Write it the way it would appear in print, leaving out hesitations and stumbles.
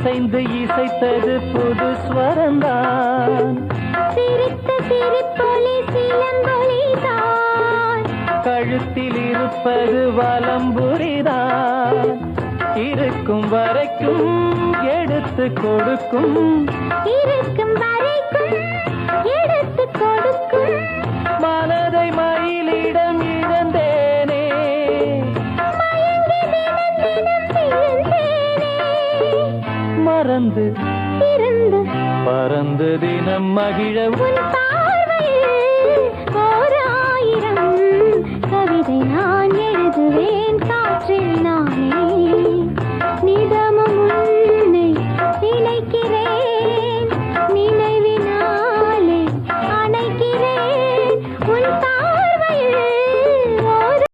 அசைந்து இசைத்தது புது ஸ்வரந்தான். சிரித்த சிரிப்பொலி சிலம்பொலிதான். கழுத்தில் இருப்பது வலம்புரிதான். இருக்கும் வரைக்கும் எடுத்து கொடுக்கும். இருக்கும் வரைக்கும் எடுத்து கொடுக்கும். மனதை மயிலிடம் இழந்தேனே. மயங்கி தினம் தினம் விழுந்தேனே. மறந்து இருந்து பறந்து தினம் மகிழ உன் பார்வையில் ஓர் ஆயிரம் கவிதை நான் எழுதுவேன் காற்றில் நான்